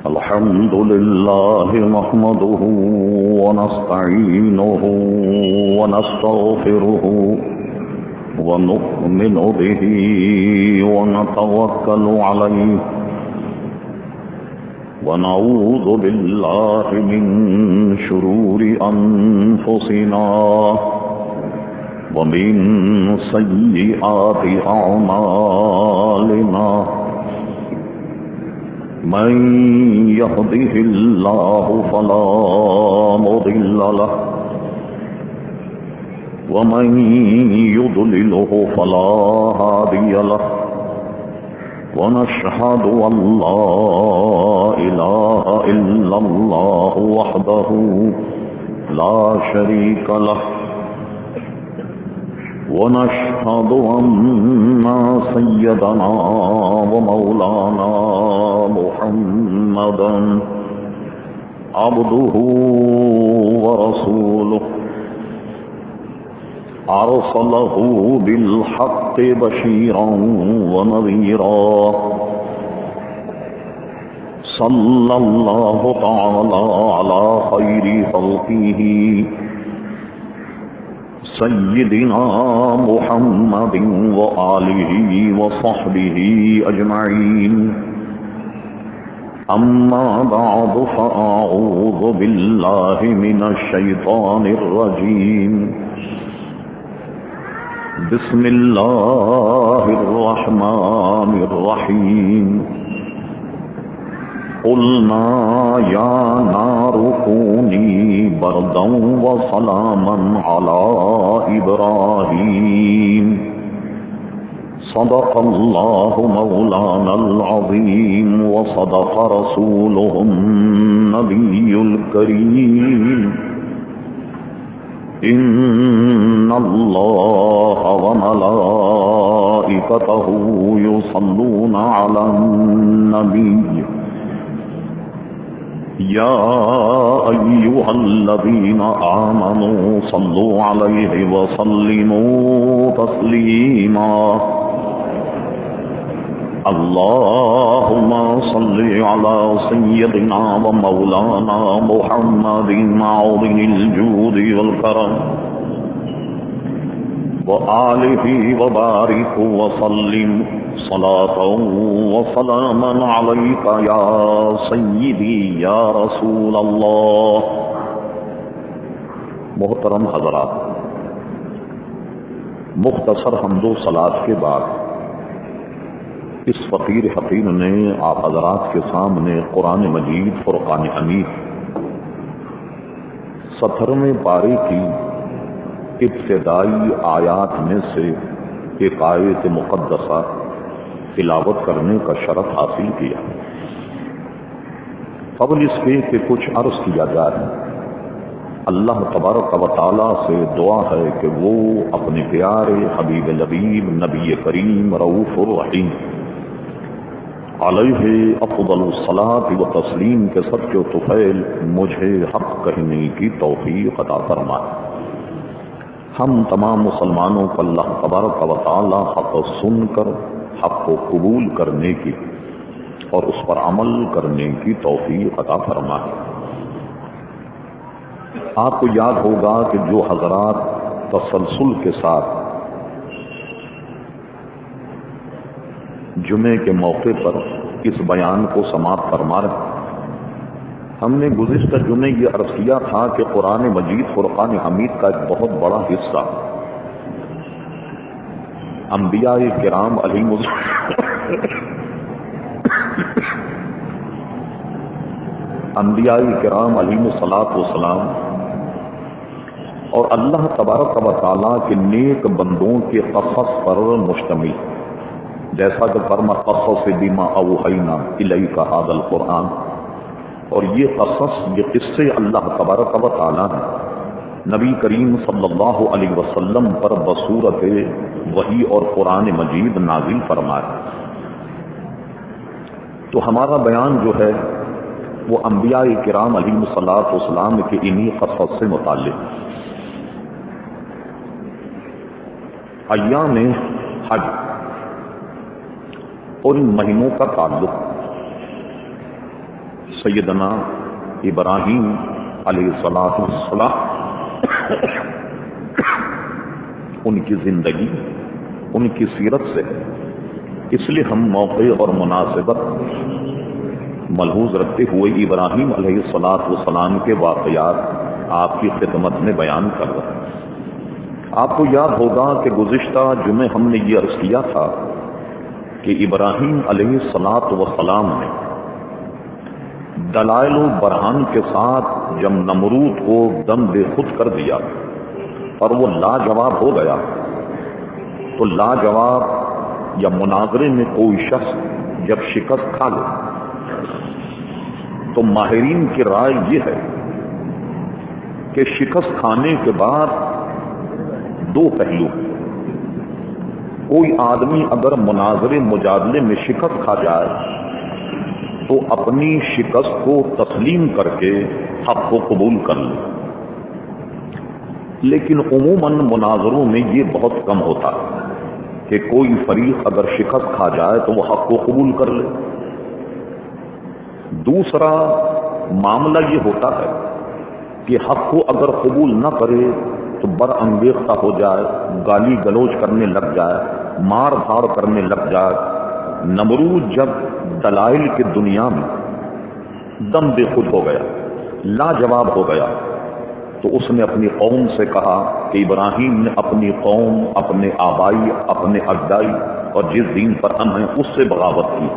الحمد لله نحمده ونستعينه ونستغفره ونؤمن به ونتوكل عليه ونعوذ بالله من شرور أنفسنا ومن سيئات أعمالنا من يهده الله فلا مضل له ومن يضلله فلا هادي له ونشهد أن لا إله إلا الله وحده لا شريك له ونشهد أن سيدنا ومولانا محمدا عبده ورسوله أرسله بالحق بشيرا ونذيرا صلى الله تعالى على خير خلقه سيدنا محمد وآله وصحبه أجمعين أما بعد فأعوذ بالله من الشيطان الرجيم بسم الله الرحمن الرحيم قلنا يا نار كوني بردا وسلاما على إبراهيم صدق الله مولانا العظيم وصدق رسوله النبي الكريم إن الله وملائكته يصلون على النبي يا أيها الذين آمنوا صلوا عليه وسلموا تسليما اللهم صل على سيدنا ومولانا محمد عظيم الجود والكرم وآله وبارك وسلم صلاة وسلاما عليك يا سيدي يا رسول الله. محترم حضرات، مختصر حمد و صلاۃ کے بعد اس فقیر حقیر نے آپ حضرات کے سامنے قرآن مجید فرقان حمید 17ویں پارے کی ابتدائی آیات میں سے ایک آیت مقدسہ تلاوت کرنے کا شرف حاصل کیا. قبل اس کے کہ کچھ عرض کیا جائے، اللہ تبارک و تعالیٰ سے دعا ہے کہ وہ اپنے پیارے حبیب لبیب نبی کریم رؤوف الرحیم علیہ افضل الصلاۃ و تسلیم کے صدقے و طفیل مجھے حق کہنے کی توفیق عطا فرمائے. ہم تمام مسلمانوں کو اللہ تبارک و تعالی حق سن کر حق کو قبول کرنے کی اور اس پر عمل کرنے کی توفیق عطا فرمائے. آپ کو یاد ہوگا کہ جو حضرات تسلسل کے ساتھ جمعے کے موقع پر اس بیان کو سماعت فرما رہے ہیں، ہم نے گزشتہ جمعے یہ عرض کیا تھا کہ قرآن مجید فرقان حمید کا ایک بہت بڑا حصہ انبیاء کرام علیہم الصلاۃ والسلام اور اللہ تبارک و تعالیٰ کے نیک بندوں کے قصص پر مشتمل، جیسا کہ فرما قصص بما اوحینا الیک ھذا القرآن. اور یہ قصص، یہ قصے اللہ تبارک و تعالیٰ نے نبی کریم صلی اللہ علیہ وسلم پر بصورت وحی اور قرآن مجید نازل فرمائے. تو ہمارا بیان جو ہے وہ انبیاء کرام علیہم الصلاۃ والسلام کے انہی قصص سے متعلق. ایام حج اور ان مہینوں کا تعلق سیدنا ابراہیم علیہ السلام ان کی زندگی، ان کی سیرت سے ہے۔ اس لیے ہم موقع اور مناسبت ملحوظ رکھتے ہوئے ابراہیم علیہ السلام کے واقعات آپ کی خدمت میں بیان کر رہے ہیں۔ آپ کو یاد ہوگا کہ گزشتہ جمعے ہم نے یہ عرض کیا تھا کہ ابراہیم علیہ السلام نے دلائل و برہان کے ساتھ جب نمرود کو دم بے خود کر دیا اور وہ لاجواب ہو گیا، تو لاجواب یا مناظرے میں کوئی شخص جب شکست کھا لے تو ماہرین کی رائے یہ ہے کہ شکست کھانے کے بعد دو پہلو ہیں۔ کوئی آدمی اگر مناظرے مجادلے میں شکست کھا جائے تو اپنی شکست کو تسلیم کر کے حق کو قبول کر لے، لیکن عموماً مناظروں میں یہ بہت کم ہوتا ہے کہ کوئی فریق اگر شکست کھا جائے تو وہ حق کو قبول کر لے۔ دوسرا معاملہ یہ ہوتا ہے کہ حق کو اگر قبول نہ کرے تو برانگیختہ ہو جائے، گالی گلوچ کرنے لگ جائے، مار دھاڑ کرنے لگ جائے۔ نمرود جب دلائل کی دنیا میں دم بے خود ہو گیا، لاجواب ہو گیا، تو اس نے اپنی قوم سے کہا کہ ابراہیم نے اپنی قوم، اپنے آبائی، اپنے اجدائی اور جس دین پر ہم ہیں اس سے بغاوت کی،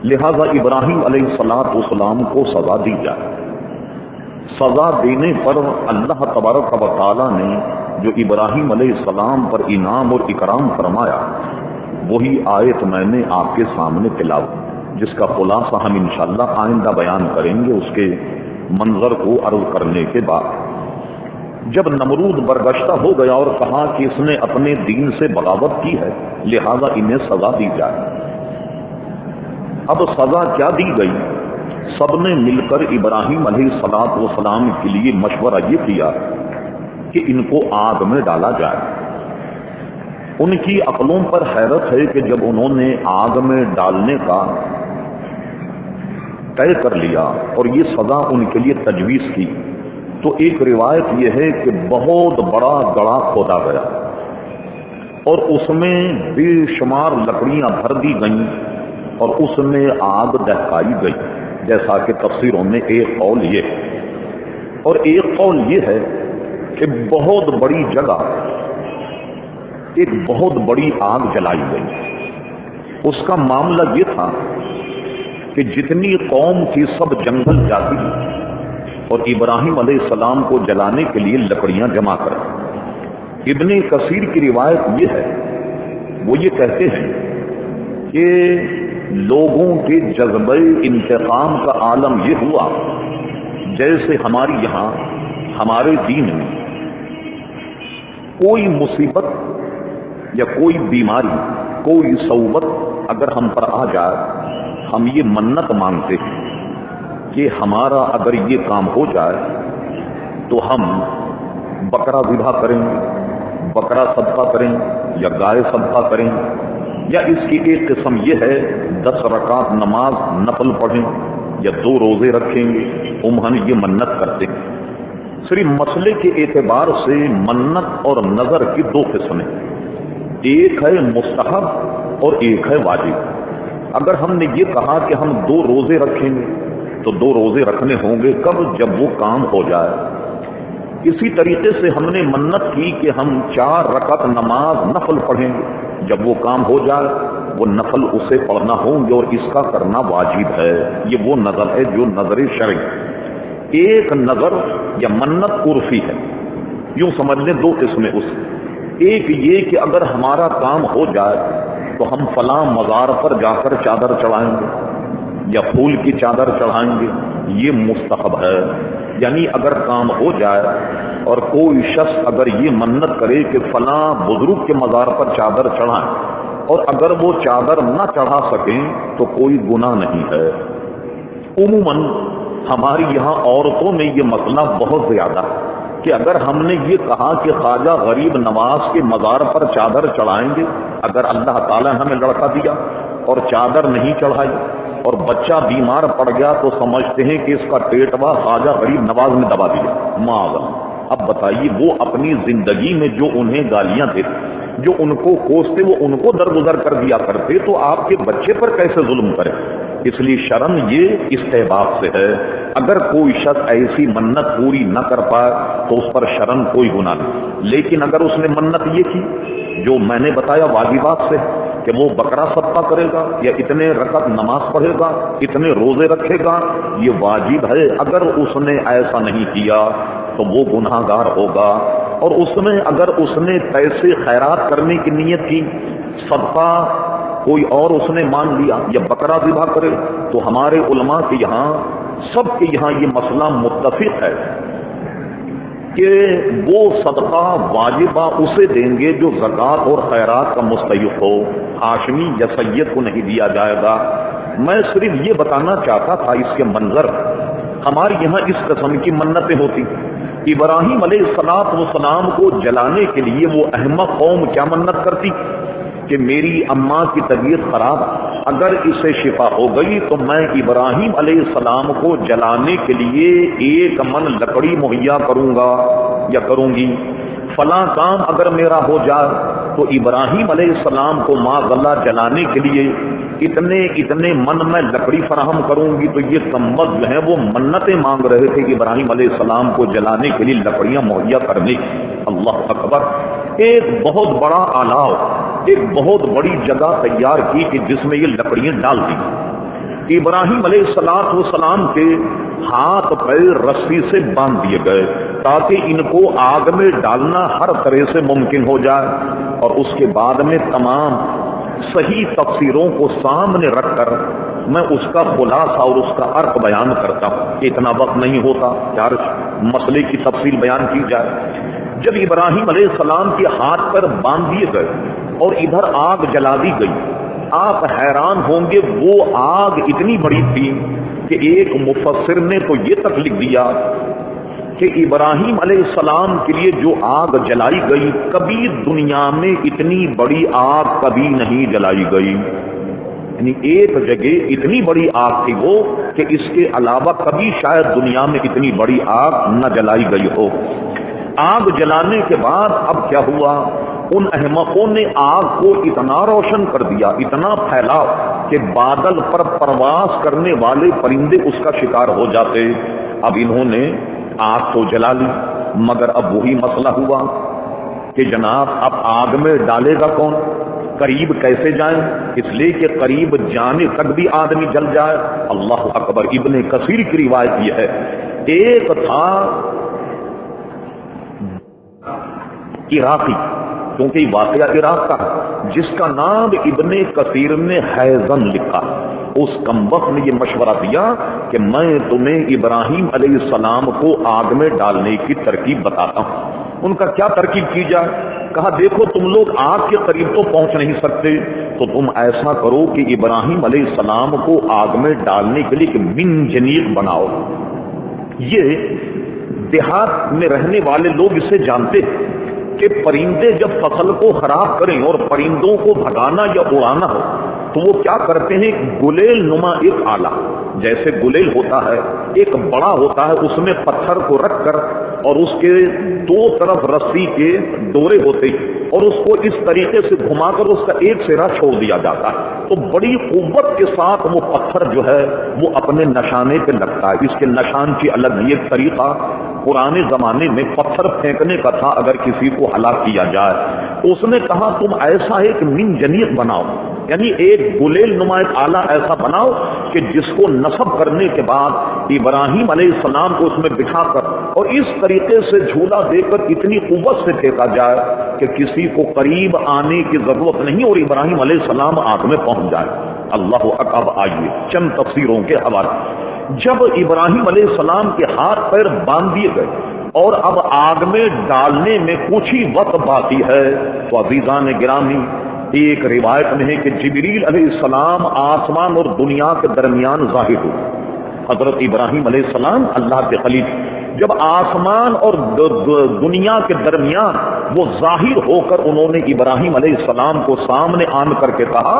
لہذا ابراہیم علیہ السلام کو سزا دی جائے۔ سزا دینے پر اللہ تبارک و تعالیٰ نے جو ابراہیم علیہ السلام پر انعام اور اکرام فرمایا وہی آیت میں نے آپ کے سامنے تلاوت، جس کا خلاصہ ہم انشاءاللہ آئندہ بیان کریں گے اس کے منظر کو عرض کرنے کے بعد۔ جب نمرود برگشتہ ہو گیا اور کہا کہ اس نے اپنے دین سے بغاوت کی ہے لہذا انہیں سزا دی جائے، اب سزا کیا دی گئی؟ سب نے مل کر ابراہیم علیہ السلام کے لیے مشورہ یہ کیا کہ ان کو آگ میں ڈالا جائے۔ ان کی عقلوں پر حیرت ہے کہ جب انہوں نے آگ میں ڈالنے کا طے کر لیا اور یہ سزا ان کے لیے تجویز کی تو ایک روایت یہ ہے کہ بہت بڑا گڑھا کھودا گیا اور اس میں بے شمار لکڑیاں بھر دی گئیں اور اس میں آگ دہکائی گئی، جیسا کہ تفسیروں میں ایک قول یہ ہے، اور ایک قول یہ ہے کہ بہت بڑی جگہ ایک بہت بڑی آگ جلائی گئی۔ اس کا معاملہ یہ تھا کہ جتنی قوم تھی سب جنگل جاتی اور ابراہیم علیہ السلام کو جلانے کے لیے لکڑیاں جمع کر۔ ابن کثیر کی روایت یہ ہے، وہ یہ کہتے ہیں کہ لوگوں کے جذبہ انتقام کا عالم یہ ہوا جیسے ہماری یہاں ہمارے دین میں کوئی مصیبت یا کوئی بیماری، کوئی صعوبت اگر ہم پر آ جائے ہم یہ منت مانگتے ہیں کہ ہمارا اگر یہ کام ہو جائے تو ہم بکرا ذبح کریں، بکرا صدقہ کریں یا گائے صدقہ کریں، یا اس کی ایک قسم یہ ہے 10 رکعت نماز نفل پڑھیں یا 2 روزے رکھیں گے، یہ منت کرتے ہیں۔ صرف مسئلے کے اعتبار سے منت اور نظر کی 2 قسمیں، ایک ہے مستحب اور ایک ہے واجب۔ اگر ہم نے یہ کہا کہ ہم 2 روزے رکھیں گے تو 2 روزے رکھنے ہوں گے کب؟ جب وہ کام ہو جائے۔ اسی طریقے سے ہم نے منت کی کہ ہم 4 رکعت نماز نفل پڑھیں گے، جب وہ کام ہو جائے وہ نفل اسے پڑھنا ہوں گے اور اس کا کرنا واجب ہے۔ یہ وہ نظر ہے جو نظر شرعی۔ ایک نظر یا منت عرفی ہے، یوں سمجھ لیں 2 قسمیں اس، ایک یہ کہ اگر ہمارا کام ہو جائے تو ہم فلاں مزار پر جا کر چادر چڑھائیں گے یا پھول کی چادر چڑھائیں گے، یہ مستحب ہے۔ یعنی اگر کام ہو جائے اور کوئی شخص اگر یہ منت کرے کہ فلاں بزرگ کے مزار پر چادر چڑھائیں اور اگر وہ چادر نہ چڑھا سکیں تو کوئی گناہ نہیں ہے۔ عموماً ہماری یہاں عورتوں میں یہ مسئلہ بہت زیادہ ہے کہ اگر ہم نے یہ کہا کہ خواجہ غریب نواز کے مزار پر چادر چڑھائیں گے، اگر اللہ تعالیٰ نے ہمیں لڑکا دیا اور چادر نہیں چڑھائی اور بچہ بیمار پڑ گیا تو سمجھتے ہیں کہ اس کا ٹیٹوا خواجہ غریب نواز نے دبا دیا معاذ۔ اب بتائیے وہ اپنی زندگی میں جو انہیں گالیاں دیتے، جو ان کو کوستے، وہ ان کو درگزر کر دیا کرتے، تو آپ کے بچے پر کیسے ظلم کرے؟ اس لیے شرم یہ استحباب سے ہے۔ اگر کوئی شخص ایسی منت پوری نہ کر پائے تو اس پر شرم کوئی گناہ نہیں، لیکن اگر اس نے منت یہ کی جو میں نے بتایا واجبات سے کہ وہ بکرا صدقہ کرے گا یا اتنے رکعت نماز پڑھے گا، اتنے روزے رکھے گا، یہ واجب ہے، اگر اس نے ایسا نہیں کیا تو وہ گناہ گار ہوگا۔ اور اگر اس نے پیسے خیرات کرنے کی نیت کی، صدقہ کوئی اور اس نے مان لیا یا بکرا ذبح کرے، تو ہمارے علماء کے یہاں سب کے یہاں یہ مسئلہ متفق ہے کہ وہ صدقہ واجبہ اسے دیں گے جو زکوٰۃ اور خیرات کا مستحق ہو، ہاشمی یا سید کو نہیں دیا جائے گا۔ میں صرف یہ بتانا چاہتا تھا اس کے منظر، ہمارے یہاں اس قسم کی منتیں ہوتی۔ ابراہیم علیہ السلام کو جلانے کے لیے وہ احمق قوم کیا منت کرتی کہ میری اماں کی طبیعت خراب، اگر اسے شفا ہو گئی تو میں ابراہیم علیہ السلام کو جلانے کے لیے 1 من لکڑی مہیا کروں گا یا کروں گی، فلاں کام اگر میرا ہو جائے تو ابراہیم علیہ السلام کو معاذ جلانے کے لیے اتنے من میں لکڑی فراہم کروں گی۔ تو یہ کمبخت جو ہیں وہ منتیں مانگ رہے تھے کہ ابراہیم علیہ السلام کو جلانے کے لیے لکڑیاں مہیا کرنے کی۔ اللہ اکبر! ایک بہت بڑا آلاؤ، ایک بہت بڑی جگہ تیار کی کہ جس میں یہ لکڑیاں ڈال دی۔ ابراہیم علیہ السلام کے ہاتھ پیر رسی سے باندھ دیے گئے تاکہ ان کو آگ میں ڈالنا ہر طرح سے ممکن ہو جائے، اور اس کے بعد میں تمام صحیح تفسیروں کو سامنے رکھ کر میں اس کا خلاصہ اور اس کا عرق بیان کرتا ہوں کہ اتنا وقت نہیں ہوتا کہ ہر مسئلے کی تفصیل بیان کی جائے۔ جب ابراہیم علیہ السلام کے ہاتھ پر باندھ دیے گئے اور ادھر آگ جلا دی گئی، آپ حیران ہوں گے وہ آگ اتنی بڑی تھی کہ ایک مفسر نے تو یہ تک لکھ دیا کہ ابراہیم علیہ السلام کے لیے جو آگ جلائی گئی کبھی دنیا میں اتنی بڑی آگ کبھی نہیں جلائی گئی، یعنی ایک جگہ اتنی بڑی آگ تھی وہ کہ اس کے علاوہ کبھی شاید دنیا میں اتنی بڑی آگ نہ جلائی گئی ہو۔ آگ جلانے کے بعد اب کیا ہوا، ان احمقوں نے آگ کو اتنا روشن کر دیا، اتنا پھیلا کہ بادل پر پرواز کرنے والے پرندے اس کا شکار ہو جاتے۔ اب انہوں نے آگ تو جلا لی، مگر اب وہی مسئلہ ہوا کہ جناب اب آگ میں ڈالے گا کون، قریب کیسے جائیں، اس لیے کہ قریب جانے تک بھی آدمی جل جائے۔ اللہ اکبر! ابن کثیر کی روایت یہ ہے، ایک تھا عراقی، کیونکہ واقعہ عراق کا ہے، جس کا نام ابن کثیر نے حیزن لکھا۔ اس کمبخت نے یہ مشورہ دیا کہ میں تمہیں ابراہیم علیہ السلام کو آگ میں ڈالنے کی ترکیب بتاتا ہوں۔ ان کا کیا ترکیب کی جائے؟ کہا دیکھو تم لوگ آگ کے قریب تو پہنچ نہیں سکتے، تو تم ایسا کرو کہ ابراہیم علیہ السلام کو آگ میں ڈالنے کے لیے ایک منجنیق بناؤ۔ یہ دیہات میں رہنے والے لوگ اسے جانتے کہ پرندے جب فصل کو خراب کریں اور پرندوں کو بھگانا یا اڑانا ہو تو وہ کیا کرتے ہیں، گلیل نما ایک آلہ، جیسے گلیل ہوتا ہے ایک بڑا ہوتا ہے، اس میں پتھر کو رکھ کر اور اس کے 2 طرف رسی کے ڈورے ہوتے اور اس کو اس طریقے سے گھما کر اس کا ایک سرا چھوڑ دیا جاتا ہے، تو بڑی قوت کے ساتھ وہ پتھر جو ہے وہ اپنے نشانے پہ لگتا ہے۔ اس کے نشان کی الگ ایک طریقہ پرانے زمانے میں پتھر پھینکنے کا تھا اگر کسی کو ہلاک کیا جائے۔ اس نے کہا تم ایسا ایک منجنیق بناؤ، یعنی ایک گلیل نما ایک آلہ ایسا بناؤ کہ جس کو نصب کرنے کے بعد ابراہیم علیہ السلام کو اس میں بٹھا کر اور اس طریقے سے جھولا دے کر اتنی قوت سے پھینکا جائے کہ کسی کو قریب آنے کی ضرورت نہیں اور ابراہیم علیہ السلام آگ میں پہنچ جائے۔ اللہ اکبر! آئیے چند تفسیروں کے حوالے۔ جب ابراہیم علیہ السلام کے ہاتھ پیر باندھ دیے گئے اور اب آگ میں ڈالنے میں کچھ ہی وقت باقی ہے تو عزیزان گرامی ایک روایت میں ہے کہ جبریل علیہ السلام آسمان اور دنیا کے درمیان ظاہر ہوئے۔ حضرت ابراہیم علیہ السلام اللہ کے خلیل جب آسمان اور دنیا کے درمیان وہ ظاہر ہو کر انہوں نے ابراہیم علیہ السلام کو سامنے آن کر کے کہا،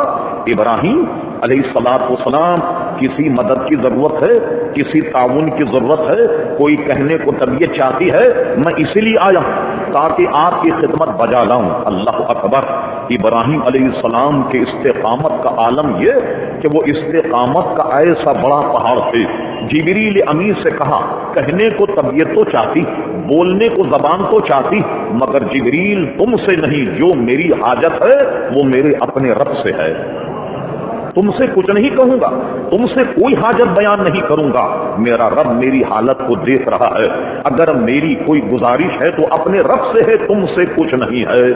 ابراہیم علیہ السلام کسی مدد کی ضرورت ہے، کسی تعاون کی ضرورت ہے، کوئی کہنے کو طبیعت چاہتی ہے، میں اسی لیے آیا تاکہ آپ کی خدمت بجا لاؤں۔ اللہ اکبر! ابراہیم علیہ السلام کے استقامت کا عالم یہ کہ وہ استقامت کا ایسا بڑا پہاڑ تھے۔ جبریل امین سے کہا، کہنے کو طبیعت تو چاہتی، بولنے کو زبان تو چاہتی، مگر جبریل تم سے نہیں، جو میری حاجت ہے وہ میرے اپنے رب سے ہے، تم سے کچھ نہیں کہوں گا، تم سے کوئی حاجت بیان نہیں کروں گا، میرا رب میری حالت کو دیکھ رہا ہے، اگر میری کوئی گزارش ہے تو اپنے رب سے ہے، تم سے کچھ نہیں ہے۔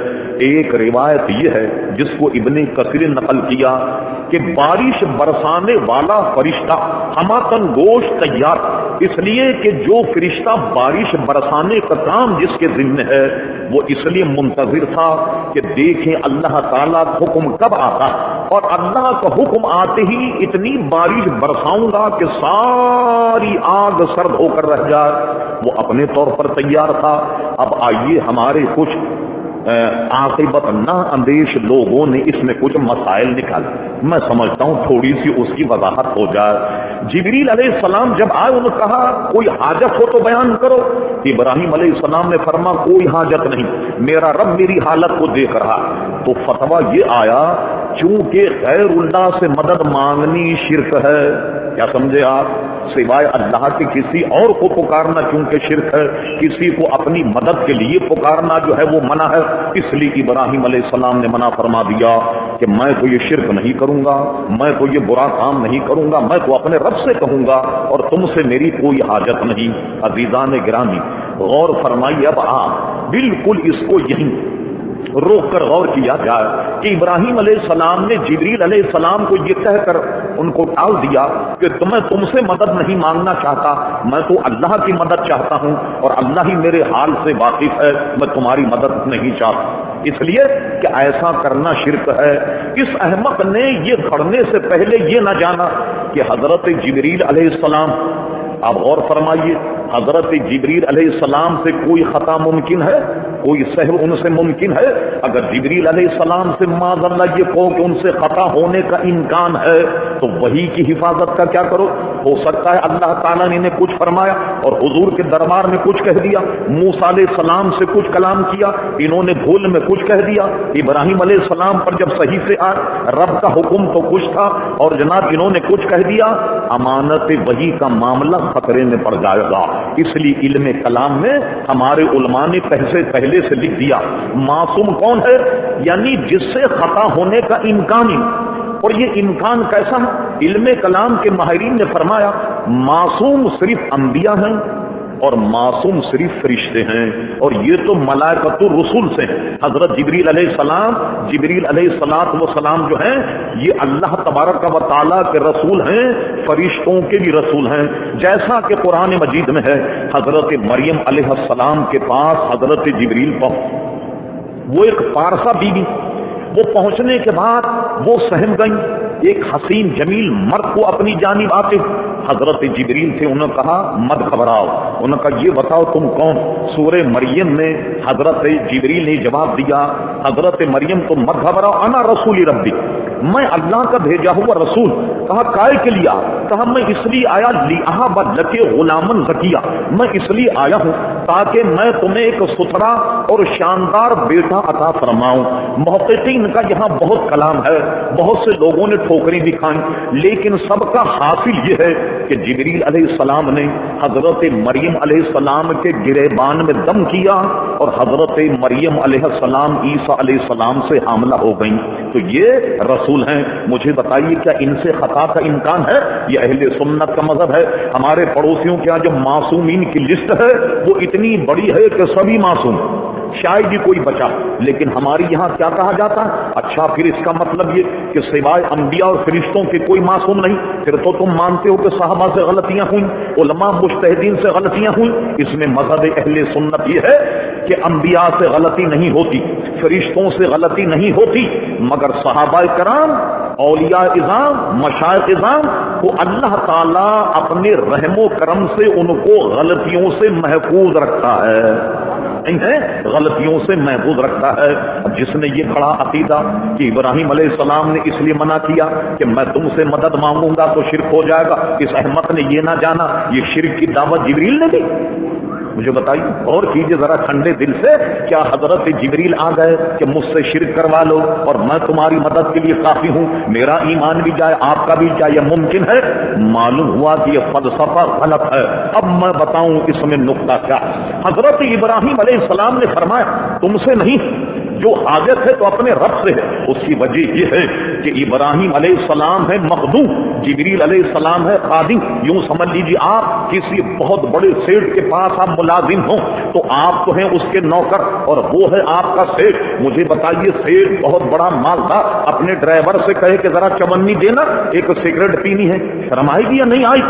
ایک روایت یہ ہے جس کو ابن کثیر نقل کیا کہ بارش برسانے والا فرشتہ ہماتن گوش تیار، اس لیے کہ جو فرشتہ بارش برسانے کا کام جس کے ذمہ ہے وہ اس لیے منتظر تھا کہ دیکھیں اللہ تعالیٰ کا حکم کب آتا، اور اللہ کا حکم آتے ہی اتنی بارش برساؤں گا کہ ساری آگ سرد ہو کر رہ جائے، وہ اپنے طور پر تیار تھا۔ اب آئیے ہمارے کچھ عاقبت نا اندیش لوگوں نے اس میں کچھ مسائل نکالے، میں سمجھتا ہوں تھوڑی سی اس کی وضاحت ہو جائے۔ جبریل علیہ السلام جب آئے انہوں نے کہا کوئی حاجت ہو تو بیان کرو، ابراہیم علیہ السلام نے فرما کوئی حاجت نہیں، میرا رب میری حالت کو دیکھ رہا۔ تو فتویٰ یہ آیا چونکہ غیر اللہ سے مدد مانگنی شرک ہے، کیا سمجھے آپ؟ سوائے اللہ کے کسی اور کو پکارنا چونکہ شرک ہے، کسی کو اپنی مدد کے لیے پکارنا جو ہے وہ منع ہے، اس لیے ابراہیم علیہ السلام نے منع فرما دیا کہ میں تو یہ شرک نہیں کروں گا، میں تو یہ برا کام نہیں کروں گا، میں تو اپنے رب سے کہوں گا اور تم سے میری کوئی حاجت نہیں۔ عزیزان گرامی غور فرمائیے، اب آپ بالکل اس کو یہیں روک کر غور کیا جائے کہ ابراہیم علیہ السلام نے جبریل علیہ السلام کو یہ کہہ کر ان کو ٹال دیا کہ میں تم سے مدد نہیں مانگنا چاہتا، میں تو اللہ کی مدد چاہتا ہوں اور اللہ ہی میرے حال سے واقف ہے، میں تمہاری مدد نہیں چاہتا، اس لیے کہ ایسا کرنا شرک ہے۔ اس احمق نے یہ کھڑنے سے پہلے یہ نہ جانا کہ حضرت جبریل علیہ السلام، آپ غور فرمائیے، حضرت جبریل علیہ السلام سے کوئی خطا ممکن ہے، کوئی سہو ان سے ممکن ہے؟ اگر جبریل علیہ السلام سے معاذ اللہ یہ کہو کہ ان سے خطا ہونے کا امکان ہے تو وحی کی حفاظت کا کیا کرو؟ ہو سکتا ہے اللہ تعالیٰ نے انہیں کچھ فرمایا اور حضور کے دربار میں کچھ کہہ دیا، موسیٰ علیہ السلام سے کچھ کلام کیا، انہوں نے بھول میں کچھ کہہ دیا، ابراہیم علیہ السلام پر جب صحیح سے آئے رب کا حکم تو کچھ تھا اور جناب انہوں نے کچھ کہہ دیا، امانت وحی کا معاملہ خطرے میں پڑ جائے گا۔ اس لیے علم کلام میں ہمارے علماء نے پہلے سے لکھ دیا معصوم کون ہے، یعنی جس سے خطا ہونے کا امکان ہی، اور یہ امکان کیسا ہے؟ علم کلام کے ماہرین نے فرمایا معصوم صرف انبیاء ہیں اور معصوم صرف فرشتے ہیں، اور یہ تو ملائکۃ الرسول سے ہیں۔ حضرت جبریل علیہ السلام، جبریل علیہ السلام جو ہیں یہ اللہ تبارک و تعالیٰ کے رسول ہیں، فرشتوں کے بھی رسول ہیں، جیسا کہ قرآن مجید میں ہے حضرت مریم علیہ السلام کے پاس حضرت جبریل وہ ایک پارسا بیوی، وہ پہنچنے کے بعد وہ سہم گئیں، ایک حسین جمیل مرد کو اپنی جانب آتے حضرت جبریل سے انہوں نے کہا مت گھبراؤ، انہوں نے کہا یہ بتاؤ تم کون؟ سورہ مریم میں حضرت جبریل نے جواب دیا حضرت مریم تم مت گھبراؤ، انا رسول ربی، میں اللہ کا بھیجا ہوا رسول۔ کہا کائے کے لیے؟ کہا میں اس لیے آیا لِأَهَبَ لَكَ غُلَامًا زَكِيًّا، میں اس لیے آیا ہوں تاکہ میں تمہیں ایک ستھرا اور شاندار بیٹا عطا فرماؤں۔ محققین کا یہاں بہت کلام ہے، بہت سے لوگوں نے ٹھوکریں بھی کھائیں، لیکن سب کا حاصل یہ ہے کہ جبریل علیہ السلام نے حضرت مریم علیہ السلام کے گریبان میں دم کیا اور حضرت مریم علیہ السلام عیسیٰ علیہ السلام سے حاملہ ہو گئیں، تو یہ رسول ہیں۔ مجھے بتائیے کیا ان سے خطا کا امکان ہے؟ یہ اہل سنت کا مذہب ہے۔ ہمارے پڑوسیوں کے یہاں جو معصومین کی لسٹ ہے وہ اتنی بڑی ہے کہ سبھی معصوم، شاید ہی کوئی بچا، لیکن ہمارے یہاں کیا کہا جاتا ہے؟ اچھا پھر اس کا مطلب یہ کہ سوائے انبیاء اور فرشتوں کے کوئی معصوم نہیں، پھر تو تم مانتے ہو کہ صحابہ سے غلطیاں ہوئیں، علماء مجتہدین سے غلطیاں ہوئیں۔ اس میں مذہب اہل سنت یہ ہے کہ انبیاء سے غلطی نہیں ہوتی، فرشتوں سے غلطی نہیں ہوتی، مگر صحابہ کرام اولیاء اعظام مشائخ اعظام کو اللہ تعالیٰ اپنے رحم و کرم سے ان کو غلطیوں سے محفوظ رکھتا ہے، غلطیوں سے محفوظ رکھتا ہے۔ جس نے یہ بڑا عقیدہ کہ ابراہیم علیہ السلام نے اس لیے منع کیا کہ میں تم سے مدد مانگوں گا تو شرک ہو جائے گا، اس احمق نے یہ نہ جانا یہ شرک کی دعوت جبریل نے دی۔ مجھے بتائیے اور کیجئے ذرا ٹھنڈے دل سے، کیا حضرت جبریل آ گئے کہ مجھ سے شرک کروا لو اور میں تمہاری مدد کے لیے کافی ہوں، میرا ایمان بھی جائے آپ کا بھی جائے؟ یہ ممکن ہے؟ معلوم ہوا کہ یہ فلسفہ غلط ہے۔ اب میں بتاؤں اس میں نقطہ کیا۔ حضرت ابراہیم علیہ السلام نے فرمایا تم سے نہیں، جو حاجت ہے تو اپنے رب سے ہے۔ اس کی وجہ یہ ہے کہ ابراہیم علیہ السلام ہے مخدوم، جبریل علیہ السلام ہے خادم۔ یوں سمجھ لیجیے آپ کسی بہت بڑے سیٹ کے پاس آپ ملازم ہوں تو آپ تو ہیں اس کے نوکر اور وہ ہے آپ کا سیٹ۔ مجھے بتائیے سیٹ بہت بڑا مالدار اپنے ڈرائیور سے کہے کہ ذرا چونی دینا، ایک سگریٹ پینی ہے، شرم آئے گی یا نہیں آئی؟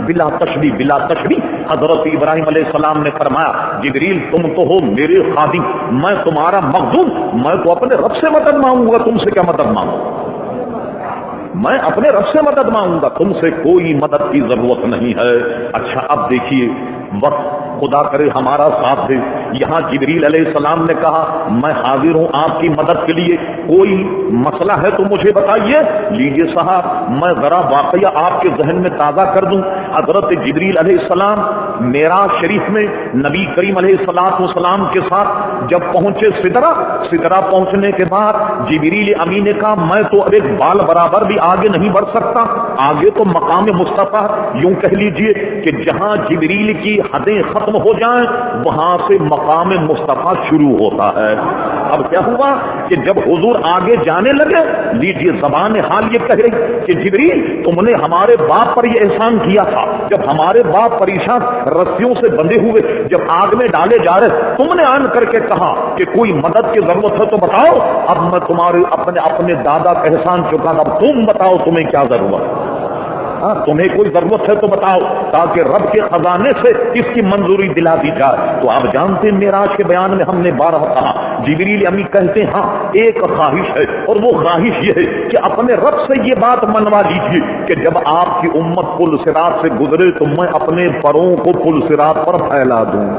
بلا تشریح بلا تشریح حضرت ابراہیم علیہ السلام نے فرمایا جبریل تم تو ہو میرے خادم، میں تمہارا مخدوم، میں تو اپنے رب سے مدد مانگوں گا، تم سے کیا مدد مانگوں؟ میں اپنے رب سے مدد مانگوں گا، تم سے کوئی مدد کی ضرورت نہیں ہے۔ اچھا اب دیکھیے وقت خدا کرے ہمارا ساتھ دے، یہاں جبریل علیہ السلام نے کہا میں حاضر ہوں آپ کی مدد کے لیے، کوئی مسئلہ ہے تو مجھے بتائیے۔ لیجیے صاحب میں ذرا واقعہ آپ کے ذہن میں تازہ کر دوں۔ حضرت جبریل علیہ السلام معراج شریف میں نبی کریم علیہ السلام کے ساتھ جب پہنچے سدرہ پہنچنے کے بعد جبریل امین نے کہا میں تو اب ایک بال برابر بھی آگے نہیں بڑھ سکتا، آگے تو مقام مصطفیٰ، یوں کہہ لیجئے کہ جہاں جبریل کی حدیں ختم ہو جائیں وہاں سے مقام مصطفیٰ شروع ہوتا ہے۔ اب کیا ہوا کہ جب حضور آگے جانے لگے، لیجئے زبان حال یہ کہہ رہی کہ جبریل تم نے ہمارے باپ پر یہ احسان کیا تھا، جب ہمارے باپ پریشان رسیوں سے بندھے ہوئے جب آگ میں ڈالے جا رہے تم نے آن کر کے کہا کہ کوئی مدد کی ضرورت ہے تو بتاؤ، اب میں تمہارے اپنے دادا کا احسان چکا، اب تم بتاؤ تمہیں کیا ضرورت ہے؟ تمہیں کوئی ضرورت ہے تو بتاؤ تاکہ رب کے خزانے سے اس کی منظوری دلا دی جائے۔ تو آپ جانتے ہیں معراج کے بیان میں ہم نے بارہ کہا جبریل امی کہتے ہیں ہاں ایک خواہش ہے اور وہ خواہش یہ ہے کہ اپنے رب سے یہ بات منوا لیجیے کہ جب آپ کی امت پل صراط سے گزرے تو میں اپنے پروں کو پل صراط پر پھیلا دوں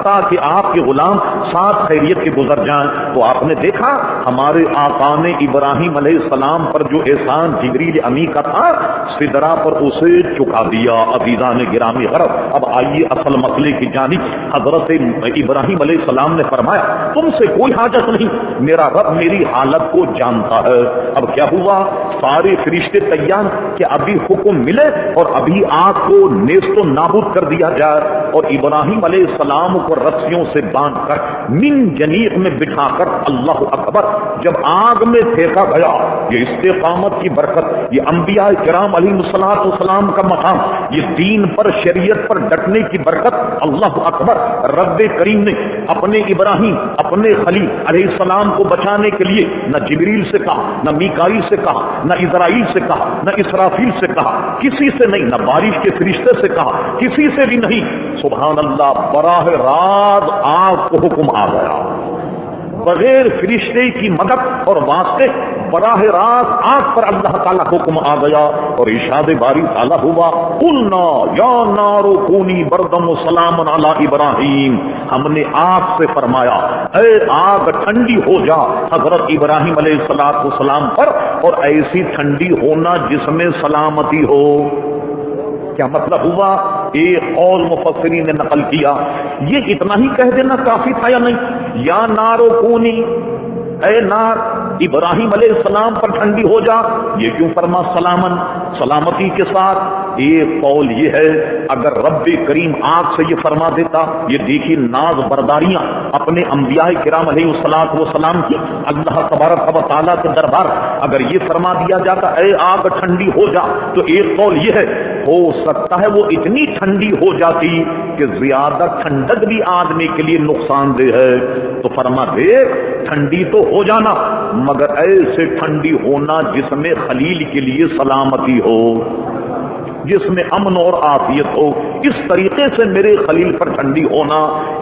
تاکہ آپ کے غلام ساتھ خیریت کے گزر جائیں۔ تو آپ نے دیکھا ہمارے آقا نے ابراہیم علیہ السلام پر جو احسان جبریل امی کا تھا سدرہ پر اسے چکا دیا۔ عزیزان گرامی غرض اب آئیے اصل مسئلے کی جانب۔ حضرت ابراہیم علیہ السلام نے فرمایا تم سے کوئی حاجت نہیں، میرا رب میری حالت کو جانتا ہے۔ اب کیا ہوا سارے فرشتے تیار کہ ابھی حکم ملے اور ابھی آگ کو نیست و نابود کر دیا جائے، اور ابراہیم علیہ السلام کو رسیوں سے باندھ کر من جنیق میں بٹھا کر اللہ اکبر جب آگ میں پھینکا گیا۔ یہ استقامت کی برکت، یہ انبیاء کرام علیہ السلام کا مقام، یہ دین پر شریعت پر ڈٹنے کی برکت۔ اللہ اکبر رب کریم نے اپنے ابراہیم اپنے خلیل علیہ السلام کو بچانے کے لیے نہ جبریل سے کہا، نہ میکائیل سے کہا، نہ اسرائیل سے کہا، نہ اسرافیل سے کہا، کسی سے نہیں، نہ بارش کے فرشتے سے کہا، کسی سے بھی نہیں۔ سبحان اللہ براہ راست آگ کو حکم آ گیا، بغیر فرشتے کی مدد اور واسطے براہ راست آگ پر اللہ تعالیٰ حکم آ گیا اور ارشاد باری تعالیٰ ہوا قلنا یا نار کونی بردم و سلام علی ابراہیم، ہم نے آگ سے فرمایا اے آگ ٹھنڈی ہو جا حضرت ابراہیم علیہ السلام پر، اور ایسی ٹھنڈی ہونا جس میں سلامتی ہو۔ کیا مطلب ہوا؟ ایک قول مفسرین نے نقل کیا یہ اتنا ہی کہہ دینا کافی تھا یا نہیں؟ یا نارو کونی، اے نار ابراہیم علیہ السلام پر ٹھنڈی ہو جا، یہ کیوں فرما سلامن، سلامتی کے ساتھ؟ ایک قول یہ ہے اگر رب کریم آگ سے یہ فرما دیتا، یہ دیکھی ناز برداریاں اپنے انبیاء کرام علیہ السلام کی اللہ تبارک و تعالیٰ کے دربار، اگر یہ فرما دیا جاتا اے آگ ٹھنڈی ہو جا، تو ایک قول یہ ہے ہو سکتا ہے وہ اتنی ٹھنڈی ہو جاتی کہ زیادہ ٹھنڈک بھی آدمی کے لیے نقصان دہ ہے۔ تو فرما دیکھ ٹھنڈی تو ہو جانا مگر ایسے ٹھنڈی ہونا جس میں خلیل کے لیے سلامتی ہو، جس میں امن اور عافیت ہو۔ اس طریقے سے میرے خلیل پر ٹھنڈی ہونا،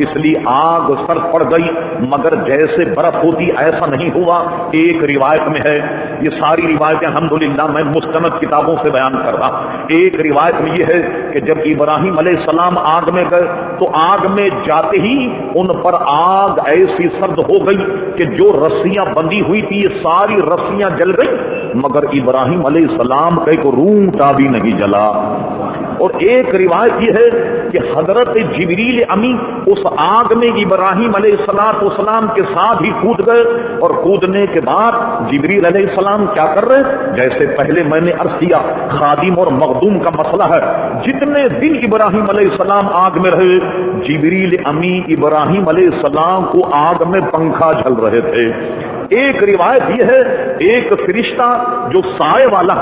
اس لیے آگ سر پڑ گئی مگر جیسے برف ہوتی ایسا نہیں ہوا۔ ایک روایت میں ہے، یہ ساری روایتیں الحمدللہ میں مستند کتابوں سے بیان کر رہا، ایک روایت میں یہ ہے کہ جب ابراہیم علیہ السلام آگ میں گئے تو آگ میں جاتے ہی ان پر آگ ایسی سرد ہو گئی کہ جو رسیاں بندھی ہوئی تھی یہ ساری رسیاں جل گئی مگر ابراہیم علیہ السلام کا ایک روٹا بھی نہیں جلا۔ اور ایک روایت یہ ہے کہ حضرت جبریل امی اس آگ میں ابراہیم علیہ السلام کے ساتھ ہی کود گئے، اور کودنے کے بعد جبریل علیہ السلام کیا کر رہے، جیسے پہلے میں نے عرض کیا خادم اور مخدوم کا مسئلہ ہے، جتنے دن ابراہیم علیہ السلام آگ میں رہے جبریل امی ابراہیم علیہ السلام کو آگ میں پنکھا جھل رہے تھے۔ ایک روایت یہ ہے ایک فرشتہ جو سائے والا،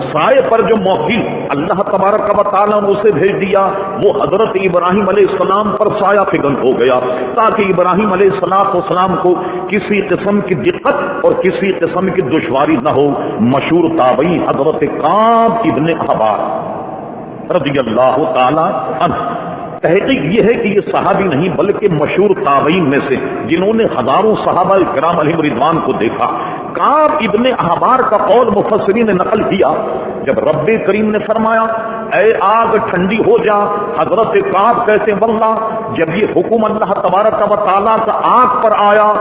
سائے پر جو موکل اللہ تبارک و تعالیٰ نے اسے بھیج دیا، وہ حضرت ابراہیم علیہ السلام پر سایہ فگن ہو گیا تاکہ ابراہیم علیہ السلام کو کسی قسم کی دقت اور کسی قسم کی دشواری نہ ہو۔ مشہور تابعی حضرت کعب ابن احبار رضی اللہ تعالی عنہ، تحقیق یہ ہے کہ یہ صحابی نہیں بلکہ مشہور تابعین میں سے جنہوں نے ہزاروں صحابہ کرام علیہم رضوان کو دیکھا۔ کعب ابن احبار کا قول مفسرین نے نقل کیا، جب رب کریم نے فرمایا اے آگ ٹھنڈی ہو جا، حضرت کعب کہتے ہیں واللہ جب یہ حکم اللہ تبارک و تعالیٰ کا آگ پر آیا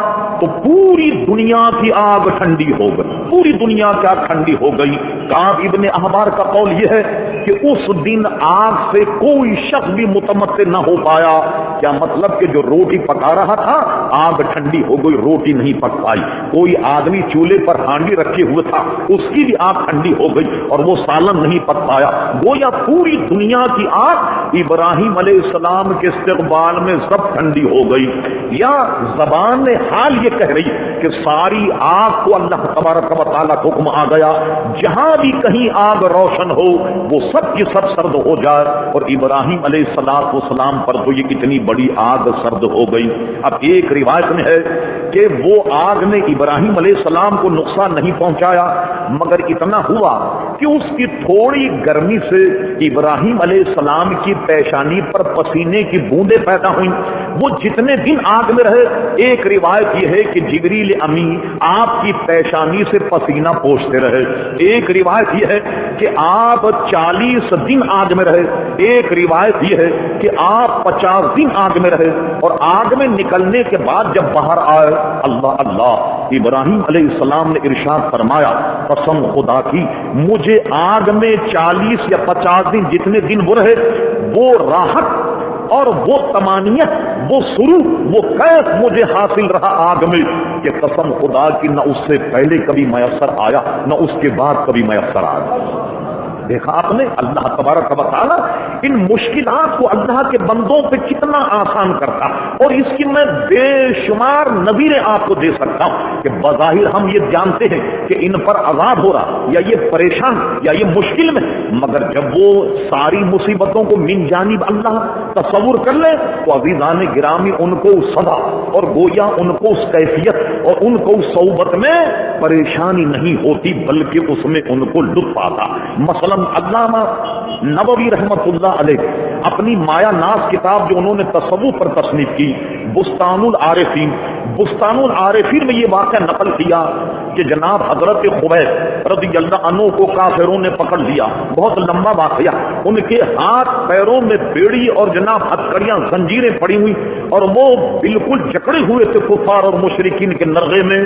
تو پوری دنیا کی آگ ٹھنڈی ہو گئی، پوری دنیا کی آگ ٹھنڈی ہو گئی۔ کعب ابن احبار کا قول یہ ہے کہ اس دن آگ سے کوئی شخص بھی متمتع نہ ہو پایا۔ کیا مطلب کہ جو روٹی پکا رہا تھا آگ ٹھنڈی ہو گئی، روٹی نہیں پک پائی۔ کوئی آدمی چولہے پر ہانڈی رکھے ہوئے تھا اس کی بھی آگ ٹھنڈی ہو گئی اور وہ سالن نہیں پک پایا۔ گویا پوری دنیا کی آگ ابراہیم علیہ السلام کے استقبال میں سب ٹھنڈی ہو گئی۔ یا زبان حال یہ کہہ رہی کہ ساری آگ کو اللہ تبارک و تعالیٰ کا حکم آ گیا جہاں بھی کہیں آگ روشن ہو وہ سب کی سب سرد ہو جائے، اور ابراہیم علیہ السلام پر تو یہ کتنی بڑی آگ سرد ہو گئی۔ اب ایک روایت میں ہے کہ وہ آگ نے ابراہیم علیہ السلام کو نقصان نہیں پہنچایا مگر اتنا ہوا کہ اس کی تھوڑی گرمی سے ابراہیم علیہ السلام کی پیشانی پر پسینے کی بوندیں پیدا ہوئیں۔ وہ جتنے دن آگ میں رہے ایک روایت یہ ہے کہ جبریل امی آپ کی پیشانی سے پسینہ پوچھتے رہے، ایک روایت یہ ہے کہ آپ 40 دن آگ میں رہے، ایک روایت یہ ہے کہ آپ 50 دن آگ میں رہے، اور آگ میں نکلنے کے بعد جب باہر آئے اللہ اللہ ابراہیم علیہ السلام نے ارشاد فرمایا قسم خدا کی مجھے آگ میں 40 یا 50 دن جتنے دن وہ رہے وہ راحت اور وہ طمانینت، وہ سرور، وہ کیف مجھے حاصل رہا آگ میں کہ قسم خدا کی نہ اس سے پہلے کبھی میسر آیا نہ اس کے بعد کبھی میسر آیا۔ دیکھا آپ نے اللہ تبارک و تعالیٰ ان مشکلات کو اللہ کے بندوں پہ کتنا آسان کرتا، اور اس کی میں بے شمار نظیریں آپ کو دے سکتا ہوں کہ بظاہر ہم یہ جانتے ہیں کہ ان پر عذاب ہو رہا یا یہ پریشان یا یہ مشکل میں، مگر جب وہ ساری مصیبتوں کو من جانب اللہ تصور کر لے تو عزیزان گرامی ان کو اس سزا اور گویا ان کو اس کیفیت اور ان کو اس صعوبت میں پریشانی نہیں ہوتی بلکہ اس میں ان کو لطف آتا۔ مثلا علامہ نووی رحمۃ اللہ علیہ اپنی مایا ناز کتاب جو انہوں نے تصوف پر تصنیف کی بستان العارفین میں یہ واقعہ نقل کیا کہ جناب حضرت خبیب رضی اللہ عنہ کو کافروں نے پکڑ لیا، بہت لمبا واقعہ، ان کے ہاتھ پیروں میں بیڑی اور جناب ہتھکڑیاں زنجیریں پڑی ہوئی اور وہ بالکل جکڑے ہوئے تھے کفار اور مشرکین کے نرغے میں،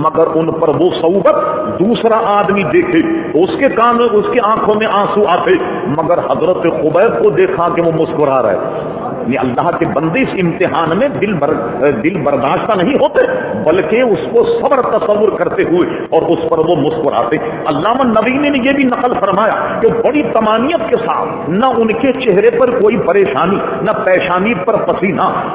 مگر ان پر وہ صعوبت دوسرا آدمی دیکھے تو اس کے کان میں اس کی آنکھوں میں آنسو آتے، مگر حضرت خبیب کو دیکھا کہ وہ مسکرا رہے۔ یعنی اللہ کے بندے اس امتحان میں دل برداشتہ نہیں ہوتے بلکہ اس کو صبر تصور کرتے ہوئے اور اس پر وہ مسکراتے۔ علامہ نووی نے یہ بھی نقل فرمایا کہ بڑی طمانینت کے ساتھ نہ ان کے چہرے پر کوئی پریشانی، نہ پیشانی پر پسینہ،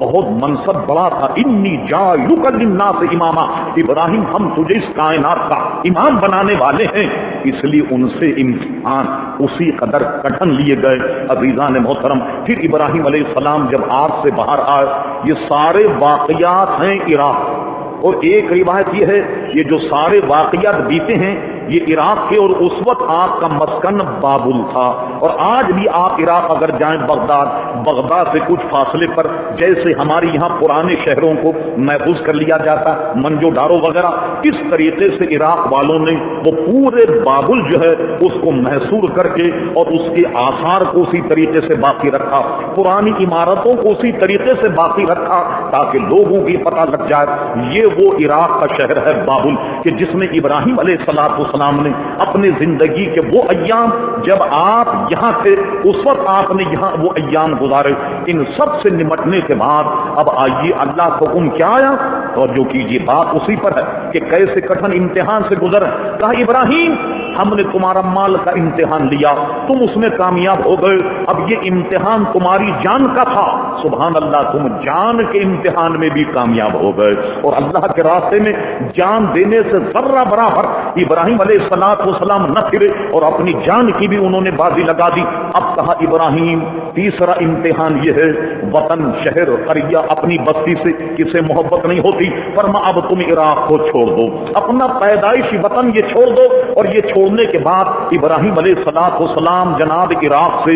بہت منصب بڑا تھا، انی جاعلک للناس اماما، ابراہیم ہم تجھے اس کائنات کا امام بنانے والے ہیں، اس لیے ان سے امتحان اسی قدر کٹھن لیے گئے۔ عزیزان محترم، پھر ابراہیم علیہ السلام جب آگ سے باہر آئے، یہ سارے واقعات ہیں عراق، اور ایک روایت یہ ہے یہ جو سارے واقعات بیتے ہیں یہ عراق کے، اور اس وقت آپ کا مسکن بابل تھا، اور آج بھی آپ عراق اگر جائیں بغداد سے کچھ فاصلے پر، جیسے ہمارے یہاں پرانے شہروں کو محفوظ کر لیا جاتا منجو ڈارو وغیرہ، اس طریقے سے عراق والوں نے وہ پورے بابل جو ہے اس کو محصور کر کے اور اس کے آثار کو اسی طریقے سے باقی رکھا، پرانی عمارتوں کو اسی طریقے سے باقی رکھا تاکہ لوگوں کی پتہ لگ جائے یہ وہ عراق کا شہر ہے بابل، کہ جس میں ابراہیم علیہ السلام نے اپنی زندگی کے وہ ایام جب آپ یہاں تھے اس وقت آپ نے یہاں وہ ایام گزارے۔ ان سب سے نمٹنے کے بعد اب آئیے اللہ کا حکم کیا آیا، اور جو کیجیے بات اسی پر ہے کہ کیسے کٹھن امتحان سے گزرے۔ کہا ابراہیم ہم نے تمہارا مال کا امتحان لیا، تم اس میں کامیاب ہو گئے، اب یہ امتحان تمہاری جان کا تھا، سبحان اللہ تم جان کے امتحان میں بھی کامیاب ہو گئے، اور اللہ کے راستے میں جان دینے سے ذرہ برابر ابراہیم علیہ السلام نہ پھرے، اور اپنی جان کی بھی انہوں نے بازی لگا دی۔ اب کہا ابراہیم تیسرا امتحان یہ ہے، وطن شہر قریہ اپنی بستی سے کسے محبت نہیں ہوتی، فرما اب تم عراق کو چھوڑ دو، اپنا پیدائشی وطن یہ چھوڑ دو، اور یہ چھوڑنے کے بعد ابراہیم علیہ السلام جناب عراق سے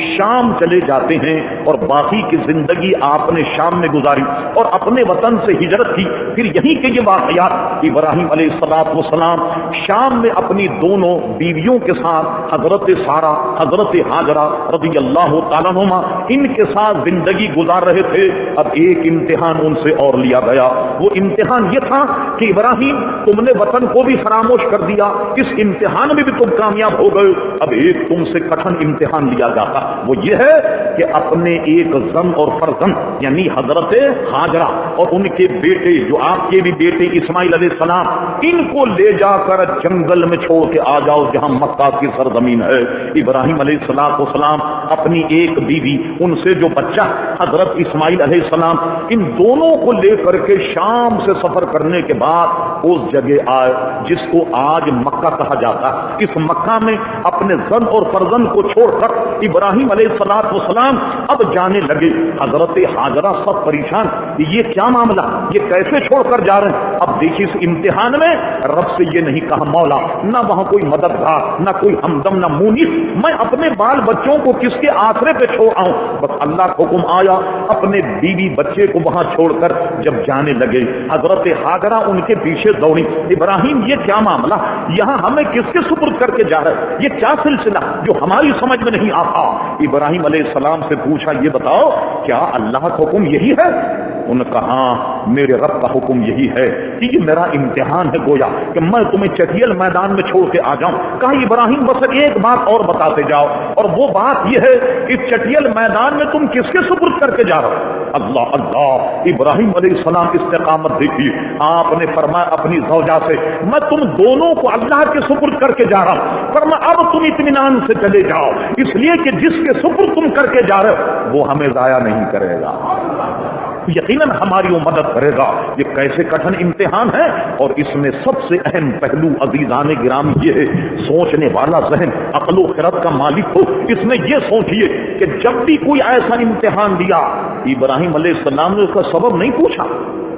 شام چلے جاتے ہیں، اور باقی کی زندگی آپ نے شام میں گزاری اور اپنے وطن سے ہجرت کی۔ پھر یہیں کے یہ واقعات، ابراہیم علیہ السلام شام میں اپنی دونوں بیویوں کے ساتھ حضرت سارہ حضرت ہاجرہ رضی اللہ تعالیٰ عنہما ان کے ساتھ زندگی گزار رہے تھے۔ اب ایک امتحان ان سے اور لیا گیا، وہ امتحان یہ تھا کہ ابراہیم تم نے وطن کو بھی فراموش کر دیا، اس امتحان میں بھی تم کامیاب ہو گئے، اب ایک تم سے کٹھن امتحان لیا جاتا، وہ یہ ہے کہ اپنے ایک زن اور فرزند یعنی حضرت ہاجرہ اور ان کے بیٹے جو آپ کے بھی بیٹے اسماعیل علیہ السلام، ان کو لے جا کر جنگل میں چھوڑ کے آ جاؤ جہاں مکہ کی سرزمین ہے۔ ابراہیم علیہ السلام اپنی ایک بیوی، ان سے جو بچہ حضرت اسماعیل علیہ السلام، ان دونوں کو لے کر کے شام سے سفر کرنے کے بعد اس جگہ آئے جس کو آج مکہ کہا جاتا ہے۔ اس مکہ میں اپنے زن اور فرزند کو چھوڑ کر ابراہیم علیہ السلام اب جانے لگے۔ حضرت ہاجرہ سب پریشان، یہ کیا معاملہ، یہ کیسے چھوڑ کر جا رہے ہیں؟ اب دیکھیے اس امتحان میں رب سے یہ نہیں کہا مولا نہ وہاں کوئی مددگار نہ کوئی ہمدم نہ مونس، میں اپنے بال بچوں کو کس کے آسرے پہ چھوڑ آؤں، بس اللہ کا حکم آیا اپنے بیوی بچے کو وہاں چھوڑ کر جب جانے لگے حضرت ہاجرہ ان کے پیچھے دوڑی، ابراہیم یہ کیا معاملہ، یہاں ہمیں کس کے سپرد کر کے جا رہے، یہ کیا سلسلہ جو ہماری سمجھ میں نہیں آتا۔ ابراہیم علیہ السلام سے پوچھا یہ بتاؤ کیا اللہ کا حکم یہی ہے؟ انہوں نے کہا ہاں میرے رب کا حکم یہی ہے کہ یہ میرا امتحان ہے گویا کہ میں تمہیں چٹیل میدان میں چھوڑ کے آ جاؤں۔ کہا ابراہیم بس ایک بات اور بتاتے جاؤ، اور وہ بات یہ ہے کہ چٹیل میدان میں تم کس کے سپرد کر کے جا رہے ہو؟ اللہ اللہ، ابراہیم علیہ السلام استقامت دیکھی، آپ نے فرمایا اپنی زوجہ سے میں تم دونوں کو اللہ کے سپرد کر کے جا رہا ہوں، فرمایا اب تم اطمینان سے چلے جاؤ، اس لیے کہ جس کے سپرد تم کر کے جا رہے ہو وہ ہمیں ضائع نہیں کرے گا، یقیناً ہماری وہ مدد کرے گا۔ یہ کیسے کٹھن امتحان ہے، اور اس میں سب سے اہم پہلو عزیزان گرامی یہ ہے، سوچنے والا ذہن عقل و خرد کا مالک ہو، اس میں یہ سوچئے کہ جب بھی کوئی ایسا امتحان دیا ابراہیم علیہ السلام نے اس کا سبب نہیں پوچھا،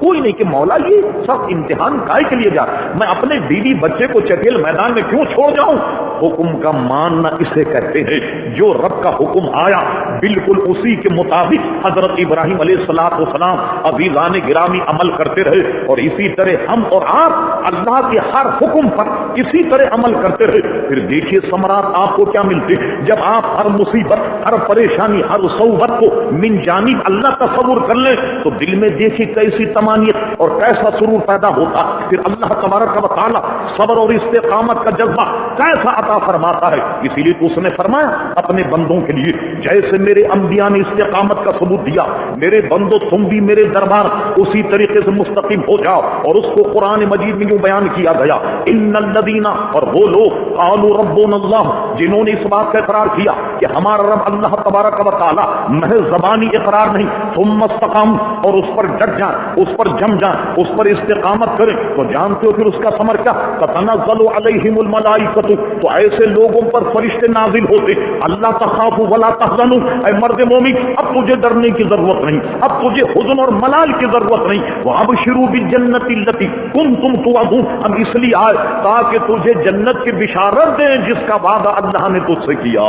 کوئی نہیں کہ مولا یہ سب امتحان کائے کے لیے جا، میں اپنے بیوی بچے کو چٹیل میدان میں کیوں چھوڑ جاؤں؟ حکم کا ماننا اسے کہتے ہیں، جو رب کا حکم آیا بالکل اسی کے مطابق حضرت ابراہیم علیہ السلام عزیزان گرامی عمل کرتے رہے، اور اسی طرح ہم اور آپ اللہ کے ہر حکم پر اسی طرح عمل کرتے رہے۔ پھر دیکھیے ثمرات آپ کو کیا ملتے، جب آپ ہر مصیبت ہر پریشانی ہر صعوبت کو من جانب اللہ تصور کر لیں تو دل میں دیکھیے کیسی تمانیت اور کیسا سرور پیدا ہوتا، پھر اللہ تبارک و تعالی صبر اور استقامت کا جذبہ کیسا عطا عطا فرماتا ہے. اسی لیے تو اس نے فرمایا اپنے بندوں کے لیے جیسے میرے انبیاء نے استقامت کا ثبوت دیا, میرے بندو تم بھی میرے دربار اسی طریقے سے مستقیم ہو جاؤ. اور اس کو قرآن مجید میں یوں بیان کیا گیا, ان الذین, اور وہ لوگ قالوا ربنا اللہ, جنہوں نے اس بات کا اقرار کیا کہ ہمارا رب اللہ تبارک و تعالی, محض زبانی اقرار نہیں, ثم استقاموا, اور اس پر ڈٹ جائیں, اس پر جم جائیں, اس پر استقامت کریں. تو جانتے ہو پھر اس کا ثمر کیا, تتنزل علیہم الملائکۃ, تو ایسے لوگوں پر فرشتے نازل ہوتے, اللہ تخافوا ولا تحزنوا, اے مرد مومن اب تجھے ڈرنے کی ضرورت نہیں, اب تجھے حزن اور ملال کی ضرورت نہیں. وابشروا بالجنۃ التي کنتم توعدون, ہم اس لیے آئے تاکہ تجھے جنت کی بشارت دیں جس کا وعدہ اللہ نے تجھ سے کیا.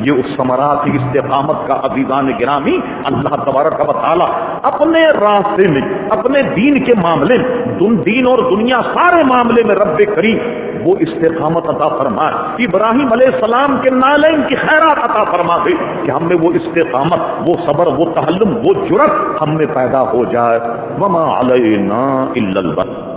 یہ اس ثمرات استقامت کا عزیزان گرامی اللہ تبارک و تعالی اپنے راستے میں, اپنے دین کے معاملے میں, دین اور دنیا سارے معاملے میں رب کریم وہ استقامت عطا فرمائے. ابراہیم علیہ السلام کے نالین کی خیرات عطا فرما دے کہ ہم میں وہ استقامت, وہ صبر, وہ تحلم, وہ جرأت ہم میں پیدا ہو جائے. وما علینا الا البلاغ.